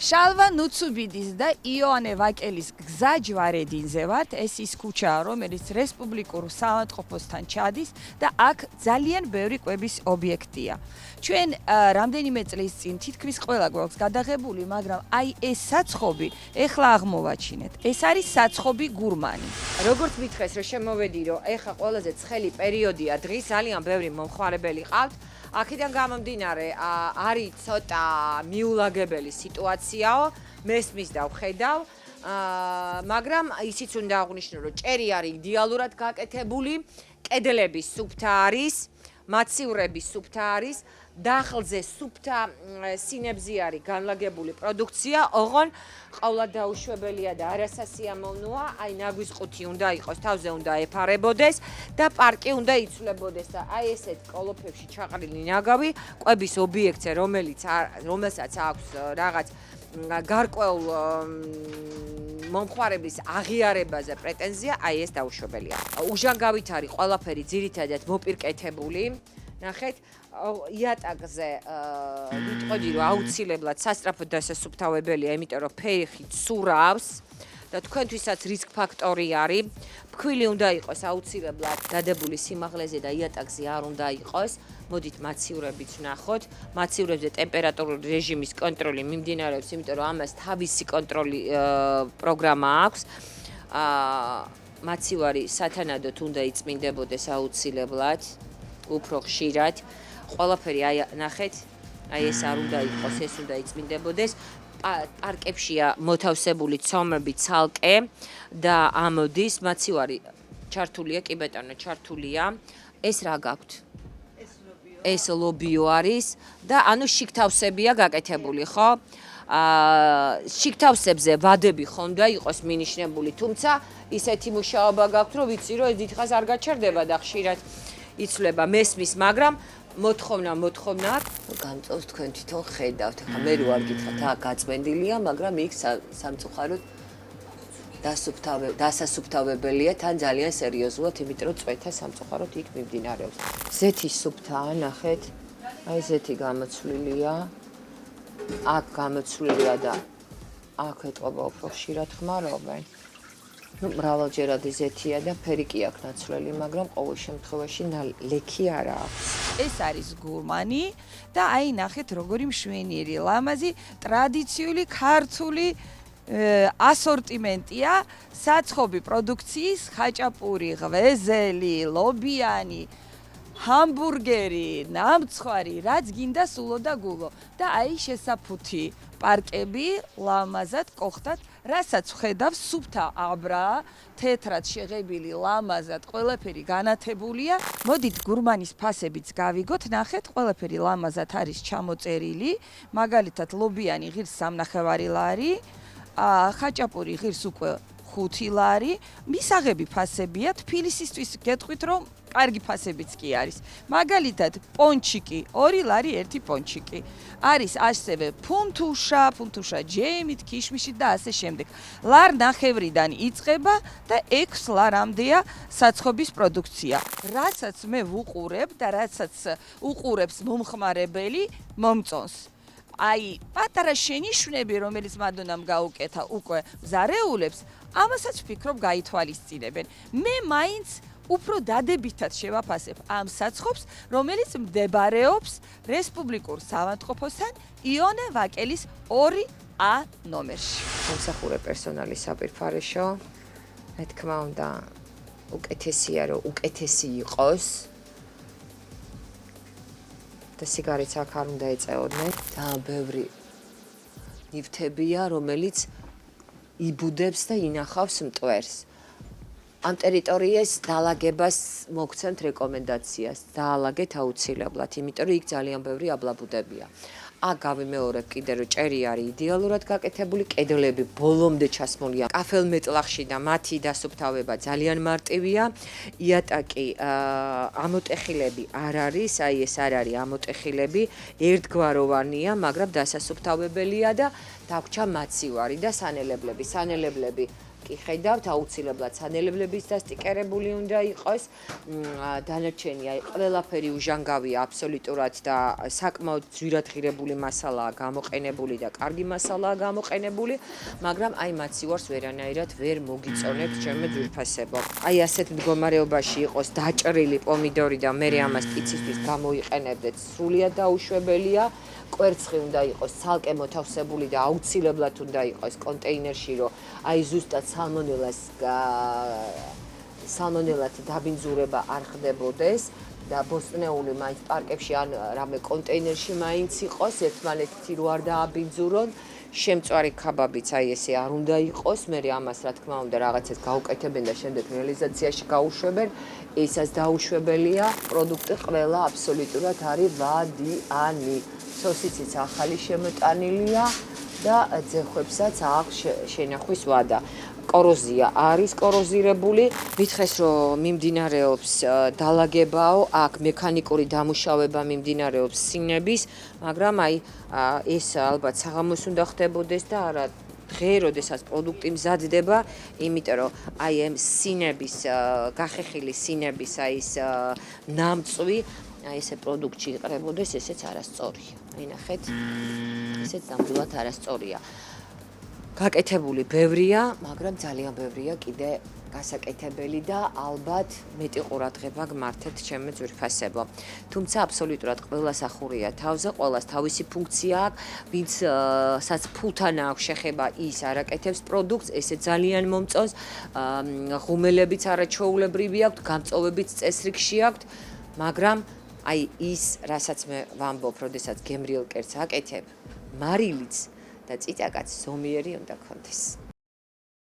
შალვა ნუცუბიდის და იონე ვაკელის გზაჯვარედინზე ვართ. ეს ის ქუჩაა, რომელიც რესპუბლიკურ საავადმყოფოსთან ჩადის და აქ ძალიან ბევრი კვების ობიექტია. ჩვენ რამდენიმე წლის წინ თითქმის ყველა გვაქვს გადაღებული, მაგრამ აი ეს საცხობი ეხლა აღმოვაჩინეთ. ეს არის საცხობი გურმანი. როგორც მითხეს, რომ შემოვედი, რომ ეხლა ყველაზე ცხელი პერიოდია დღის, ძალიან ბევრი მომხმარებელი ყავთ. აქედან გამომდინარე, არის ცოტა მიულაგებელი სიტუაციაო, მესმის და ვხედავ, მაგრამ ისიც უნდა აღვნიშნო, რომ ჭერი არის იდეალურად გაკეთებული, კედლები სუფთა არის, მაცივრები სუფთა არის, დახლზე სუფთა სინებზე არის განლაგებული პროდუქცია, ოღონ ყოვლად დაუშვებელია და არასასიამოვნოა, აი ნაგვის ყუთი უნდა იყოს, თავზე უნდა ეფარებოდეს და პარკი უნდა იცვლებოდეს და აი ესეთ კოლოფებში ჩაყრილი ნაგავი კვების ობიექტზე, რომელსაც აქვს რაღაც გარკვეულ მომხმარების აღიარებაზე პრეტენზია, აი ეს დაუშვებელია. უჟანგავით არის ყველაფერი ძირითადად მოპირკეთებული. ნახეთ, იატაკზე ვიტყოდი, რომ აუცილებლად სასწრაფო დასასუფთავებელია, იმიტომ რომ ფეხი ცურავს და თქვენთვისაც რისკ ფაქტორი არის. ფქვილი უნდა იყოს აუცილებლად დადებული სიმაღლეზე და იატაკზე არ უნდა იყოს. მოდით მაცივრებიც ვნახოთ. მაცივრებზე ტემპერატურული რეჟიმის კონტროლი მიმდინარეობს, იმიტომ რომ ამას თავისი კონტროლი პროგრამა აქვს. მაცივარი სათანადოდ უნდა იწმინდებოდეს აუცილებლად. უფრო ხშირად ყველაფერი აი ნახეთ, აი ეს არ უნდა იყოს, ეს უნდა იწმინდებოდეს. პარკებშია მოთავსებული ცომები ცალკე და ამოდის მაცივარი ჩართულია, კი ბეტონო ჩართულია. ეს რა გაქვთ? ეს ლობიო არის და ანუ შიგთავსებია გაკეთებული, ხო? შიგთავსებზე ვადები ხომ და იყოს მინიშნებული, თუმცა ისეთი მუშაობა გაქვთ, რომ ვიცი, რომ ეს დიდხანს არ გაჩერდება და ხშირად იცვლება მესმის, მაგრამ მოთხოვნა გამწევს თქვენ თვითონ ხედავთ. ახლა მე რო არ გითხრათ, გაწმენდილია, მაგრამ იქ სამწუხაროდ დასასუფთავებელია, თან ძალიან სერიოზულად, იმიტომ რომ წვეთა სამწუხაროდ იქ მიმდინარეობს. ზეთი სუფთაა, ნახეთ. აი ზეთი გამოცვლილია. აქ გამოცვლილია და აქ ეტყობა უფრო ხშირად ხმარობენ. მრავალჯერადი ზეთია და ფერი კი აქვს ნაცვლელი, მაგრამ ყოველ შემთხვევაში ლექი არ აქვს. ეს არის გურმანი და აი ნახეთ როგორი მშვენიერი, ლამაზი, ტრადიციული ქართული ასორტიმენტია, საცხობი პროდუქციის, ხაჭაპური, ღვეზელი, ლობიანი, ჰამბურგერი, ნამცხვარი, რაც გინდა სულო და გულო. და აი შესაფუთი პარკები ლამაზად კოხტად, რასაც ვხედავ, სუფთა აბრაა, თეთრად შეღებილი, ლამაზად, ყველაფერი განათებულია. მოდით გურმანის ფასებიც გავიგოთ, ნახეთ, ყველაფერი ლამაზად არის ჩამოწერილი, მაგალითად ლობიანი ღირს 3.5 ლარი, ხაჭაპური ღირს უკვე 5 ლარი, მისაღები ფასებია, თბილისისთვის გეტყვით, რომ კარგი ფასებიც კი არის. მაგალითად, პონჩიკი 2 ლარი 1 პონჩიკი. არის ასევე ფუნთუშა ჯემით, ქიშმიში და ასე შემდეგ. ლარ ნახევრიდან იწყება და 6 ლარამდეა საცხობის პროდუქცია. რასაც მე ვუყურებ და რასაც უყურებს მომხმარებელი, მომწონს. აი, პატარა შენიშვნები, რომელიც მადონამ გაუკეთა უკვე ზარეულებს, ამასაც ვფიქრობ გაითვალისწინებენ. მე მაინც უფრო დადებითად შევაფასებ ამ საცხობს, რომელიც მდებარეობს რესპუბლიკურ საავადმყოფოსთან იონე ვაკელის 2A ნომერში. მომსახურე პერსონალი საპირფარეშო, მე თქმა უნდა, უკეთესია, რომ უკეთესი იყოს. და სიგარეტს აქ არ უნდა ეწეოდნენ. ძალიან ბევრი ნივთებია, რომელიც იბუდებს და ინახავს მტვერს. ამ ტერიტორიას დაალაგებას მოგცემთ რეკომენდაციას, დაალაგეთ აუცილებლად, იმიტომ რომ იქ ძალიან ბევრი აბლაბუდებია. აქ გავიმეორებ კიდე, რომ ჭერი არის იდეალურად გაკეთებული, კედლები ბოლომდე ჩასმულია კაფელმეტლახში და მათი დასუფთავება ძალიან მარტივია. იატაკი ამოტეხილები არ არის, აი ეს არ არის ამოტეხილები, ერთგვაროვანია, მაგრამ დასასუფთავებელია და დაგვრჩა მაცივარი და სანელებლები. კი ხედავთ, აუცილებლად სანელებლების დასტიკერებული უნდა იყოს. დანარჩენი აი ყველაფერი უჟანგავია აბსოლუტურად და საკმაოდ ძვირად ღირებული მასალაა გამოყენებული და კარგი მასალაა გამოყენებული, მაგრამ აი მათ სიوارს ვერანაირად ვერ მოგიწონებთ ჩემო ძვირფასებო. აი ასეთ მდგომარეობაში იყოს დაჭრილი პომიდორი და მე ამას პიცისთვის გამოიყენებდეთ, სრულიად დაუშვებელია. კვერცხი უნდა იყოს ცალკე მოთავსებული და აუცილებლად უნდა იყოს კონტეინერში, რომ აი ზუსტად სალმონელათი დაბინძურება არ ხდებოდეს და ბოსტნეული მაინც პარკებში ან რამე კონტეინერში მაინც იყოს, ერთმანეთით რო არ დააბინძურონ. შემწვარი ქაბაბიც აი ესე არ უნდა იყოს, მე ამას რა თქმა უნდა რაღაცას გაუკეთებენ და შემდეგ რეალიზაციაში გაუშვებენ. ესაც დაუშვებელია, პროდუქტი ყველა აბსოლუტურად არის ვადიანი. სოსიციც ახალი შემოტანილია და ძეხვებსაც აქვს შენახვის ვადა. კოროზია არის კოროზირებული, მითხეს რომ მიმდინარეობს დალაგებაო, აქ მექანიკური დამუშავება მიმდინარეობს სინების, მაგრამ აი ეს ალბათ საღამოს უნდა ხდებოდეს და არა დღე, როდესაც პროდუქტი მზადდება, იმიტომ რომ აი ამ სინების, გახეხილი სინების აი ეს ნამწვი აი ესე პროდუქტში იყრებოდეს, ესეც არასწორია. აი ნახეთ, ესეც ნამდვილად არასწორია. გაკეთებული ბევრია, მაგრამ ძალიან ბევრია კიდე გასაკეთებელი და ალბათ მეტი ყურადღება გმართეთ ჩემო ძვირფასებო. თუმცა აბსოლუტურად ყველას ახურია თავზე, ყველას თავისი ფუნქცია აქვს, ვინცაც ფულთან აქვს შეხება, ის არაკეთებს პროდუქტს, ესე ძალიან მომწონს, ღუმელებიც არაჩვეულებრივი აქვს, გამწოვებიც წესრიგში აქვს, მაგრამ აი ის, რასაც მე ვამბობ, როდესაც გემრიელ კერძს აკეთებ, მარილიც და წიწაკაც ზომიერი უნდა ქონდეს.